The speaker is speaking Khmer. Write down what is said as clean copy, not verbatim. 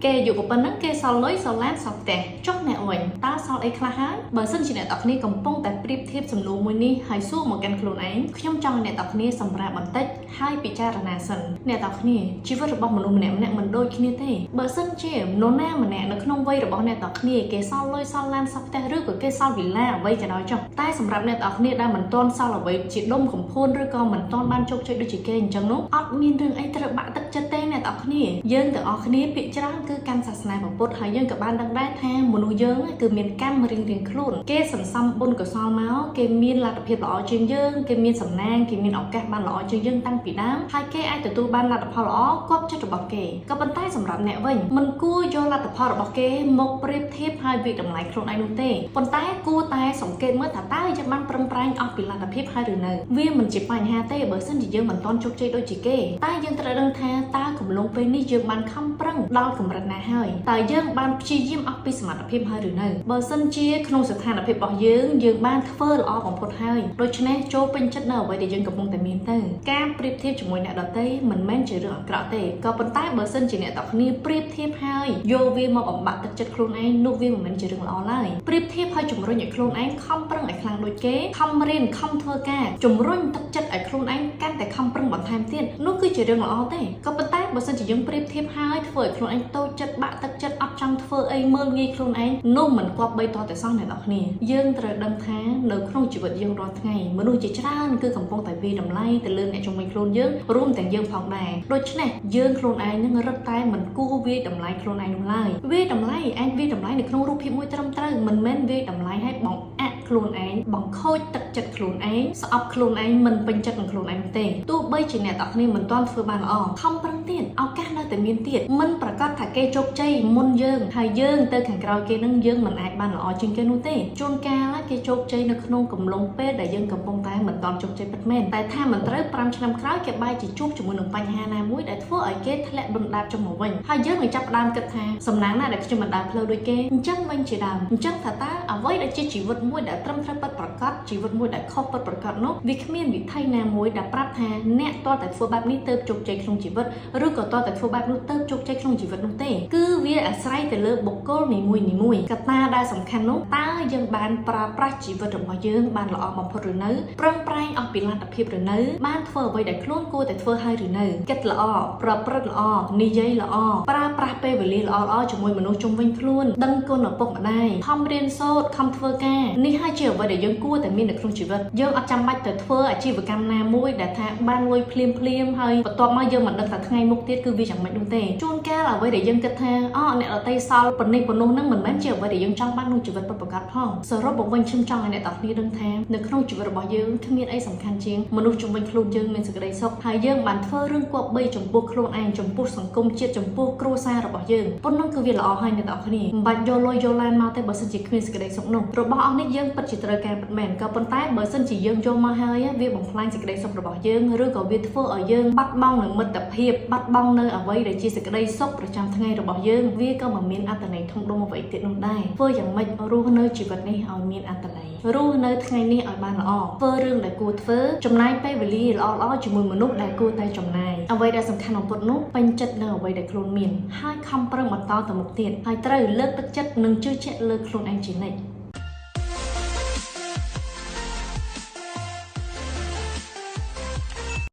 គេយកប៉ុណ្ណឹងគេសល់លុយសល់ឡានសល់ផ្ទះចុះអ្នកវិញតើសល់អីខ្លះហើយបើសិនជាអ្នកទាំងគ្នាកំពុងតែប្រៀបធៀបសំណួរមួយនេះហើយសួរមកកាន់ខ្លួនឯងខ្ញុំចង់អ្នកទាំងគ្នាសម្រាប់បន្តិចហើយពិចារណាសិនអ្នកទាំងគ្នាជីវិតរបស់មនុស្សម្នាក់ៗមិនដូចគ្នាទេបើសិនជានរណាម្នាក់នៅក្នុងវ័យរបស់អ្នកទាំងគ្នាគេសល់លុយសល់ឡានសល់ផ្ទះឬក៏គេសល់វិឡាអ្វីក៏ដោយចុះតែសម្រាប់អ្នកទាំងគ្នាដែលមិនទាន់សល់អ្វីជាដុំកំភួនឬក៏មិនទាន់បានជោគជ័យដូចជាគេអញ្ចឹងនោះអត់មានរឿងអីត្រូវបាក់ទឹកចិត្តទេអ្នកទាំងគ្នាយើងទាំងអស់គ្នាភាគច្រើនគឺកាន់សាសនាពុទ្ធហើយយើងក៏បានដឹងដែរថាមនុស្សយើងគឺមានកម្មរៀងៗខ្លួនគេសន្សំបុណ្យកុសលមកគេមានលទ្ធភាពល្អជាងយើងគេមានសំណាងគេមានឱកាសបានល្អជាងយើងតាំងពីដើមហើយគេអាចទទួលបានលទ្ធផលល្អគប់ចិត្តរបស់គេក៏ប៉ុន្តែសម្រាប់អ្នកវិញមិនគួរយកលទ្ធផលរបស់គេមកប្រៀបធៀបហើយវិតម្លៃខ្លួនឯងនោះទេប៉ុន្តែគួរតែសង្កេតមើលថាតើយើងបានប្រឹងប្រែងអស់ពីលទ្ធភាពហើយឬនៅវាមិនជាបញ្ហាទេបើសិនជាយើងមិនទាន់ជោគជ័យដូចជាគេតែយើងត្រូវដឹងថាតើកំឡុងពេលនេះយើងបានខំប្រឹងដល់កម្រិតណាហើយតើយើងបានព្យាយាមអស់ពីសមត្ថភាពហើយឬនៅបើសិនជាក្នុងស្ថានភាពរបស់យើងបានធ្វើល្អបំផុតហើយដូច្នេះចូលពេញចិត្តនៅអ្វីដែលយើងកំពុងតែមានទៅការប្រៀបធៀបជាមួយអ្នកដទៃមិនមែនជារឿងអាក្រក់ទេក៏ប៉ុន្តែបើសិនជាអ្នកទាំងគ្នាប្រៀបធៀបហើយយកវាមកបំបាក់ទឹកចិត្តខ្លួនឯងនោះវាមិនមែនជារឿងល្អឡើយប្រៀបធៀបហើយជំរុញឲ្យខ្លួនឯងខំប្រឹងឲ្យខ្លាំងដូចគេខំរៀនខំធ្វើការជំរុញទឹកចិត្តឲ្យខ្លួនឯងកាន់តែខំប្រឹងបន្ថែមទៀតនោះគឺជារឿងល្អទេក៏ប៉ុន្តែបើសិនជាយើងប្រៀបធៀបហើយធ្វើឲ្យខ្លួនឯងតូចចិត្តបាក់ទឹកចិត្តអត់ចង់ធ្វើអីមើលងាយខ្លួនឯងនោះមិនគប្បីតតែសោះអ្នកនរគ្នាយើងត្រូវដឹងថានៅក្នុងជីវិតយើងរាល់ថ្ងៃមនុស្សជាច្រើនគឺកំពុងតែវាយតម្លៃទៅលើអ្នកជុំវិញខ្លួនយើងរួមទាំងយើងផងដែរដូច្នេះយើងខ្លួនឯងនឹងរឹតតែមិនគួរវាយតម្លៃខ្លួនឯងនោះឡើយវាយតម្លៃអាចវាយតម្លៃនៅក្នុងរូបភាពមួយត្រឹមត្រូវមិនមែនវាយតម្លៃឲ្យបងអាក់ខ្លួនឯងបង្ខូចទឹកចិត្តខ្លួនឯងស្អប់ខ្លួនឯងមិនពេញចិត្តនឹងខ្លួនឯងទេទោះបីជាអ្នកទាំងគ្នាមិនទាន់ធ្វើបានល្អខំប្រឹងទៀតឱកាសនៅតែមានទៀតមិនប្រកាសថាគេជោគជ័យមុនយើងហើយយើងទៅខាងក្រោយគេនឹងយើងមិនអាចបានល្អជាងគេនោះទេជួនកាលគេជោគជ័យនៅក្នុងកំឡុងពេលដែលយើងកំពុងតែមិនទាន់ជោគជ័យពិតមែនតែថាមិនត្រូវ5ឆ្នាំក្រោយគេបែរជាជួបជាមួយនឹងបញ្ហាណាមួយដែលធ្វើឲ្យគេធ្លាក់ដុនដាបចុះមកវិញហើយយើងនឹងចាប់ផ្ដើមគិតថាសំណាងណាដែលខ្ញុំមិនដើរផ្លូវដូចគេអញ្ចឹងវិញជាដើមអញ្ចឹងថាតើអ្វីដែលជាជីវិតមួយដែលត្រឹមត្រូវពិតប្រាកដជីវិតមួយដែលខុសពិតប្រាកដនោះវាគ្មានវិថីណាមួយដែលប្រាប់ថាអ្នកតើតែធ្វើបែបនេះទៅជោគជ័យក្នុងជីវិតឬក៏តើតែធ្វើបែបនោះទៅជោគជ័យក្នុងជីវិតនោះទេគឺវាអាស្រ័យទៅលើបុគ្គលនីមួយៗកត្តាដែលសំខាន់នោះតើយើងបានប្រើប្រាស់ជីវិតរបស់យើងបានល្អបំផុតឬនៅប្រឹងប្រែងអស់ពីលទ្ធភាពឬនៅបានធ្វើអ្វីដែលខ្លួនគួរតែធ្វើហើយឬនៅគិតល្អប្រព្រឹត្តល្អនិយាយល្អប្រើប្រាស់ពេលវេលាល្អៗជាមួយមនុស្សជុំវិញខ្លួនដឹងគុណឪពុកម្ដាយខំរៀនសូត្រខំធ្វើការនេះហើយជាអ្វីដែលយើងគួរតែមាននៅក្នុងជីវិតយើងអត់ចាំបាច់ទៅធ្វើអាជីវកម្មណាមួយដែលថាបានលុយភ្លាមហើយបន្ទាប់មកយើងមិនដឹងថាថ្ងៃមុខទៀតគឺវាយ៉ាងម៉េចនោះទេជួនកាលអ្វីដែលយើងគិតថាអ្នកដទៃសល់ប៉ុណ្នេះប៉ុណ្ណោះហ្នឹងមិនមែនជាអ្វីដែលយើងចង់បានក្នុងជីវិតពិតប្រាកដផងសរុបមកវិញខ្ញុំចង់ឲ្យអ្នកទាំងគ្នាដឹងថានៅក្នុងជីវិតរបស់យើងគ្មានអីសំខាន់ជាងមនុស្សជុំវិញខ្លួនយើងមានសេចក្តីសុខហើយយើងបានធ្វើរឿងគប្បីចំពោះខ្លួនឯងចំពោះសង្គមជាតិចំពោះគ្រួសាររបស់យើងប៉ុណ្ណឹងគឺវាល្អហើយអ្នកទាំងគ្នាមិនបាច់យកលុយយកឡានមកទេបើសិនជាគ្មានសេចក្តីសុខនោះរបស់អស់នេះយើងពិតជាត្រូវការពិតមែនក៏ប៉ុន្តែបើសិនជាយើងយកមកហើយវាបំផ្លាញសេចក្តីសុខរបស់យើងឬក៏វាធ្វើឲ្យយើងបាត់បង់នូវមិត្តភាពបាត់បង់នៅអ្វីដែលជាសេចក្តីសុខប្រចាំថ្ងៃរបស់យើងវាក៏មិនមានអត្ថន័យធំដុំអ្វីទៀតនោះដែរធ្វើយ៉ាងម៉េចរស់នៅជីវិតនេះឲ្យមានអត្ថន័យរស់នៅថ្ងៃនេះឲ្យបានល្អធ្វើរឿងដែលគួរធ្វើចំណាយពេលវេលាល្អៗជាមួយមនុស្សដែលគួរតែចំណាយអ្វីដែលសំខាន់បំផុតនោះពេញចិត្តនៅអ្វីដែលខ្លួនមានហើយខំប្រឹងបន្តទៅមុខទៀតហើយត្រូវលើកទឹកចិត្តនិងជឿជាក់លើខ្លួនឯងជានិច្ច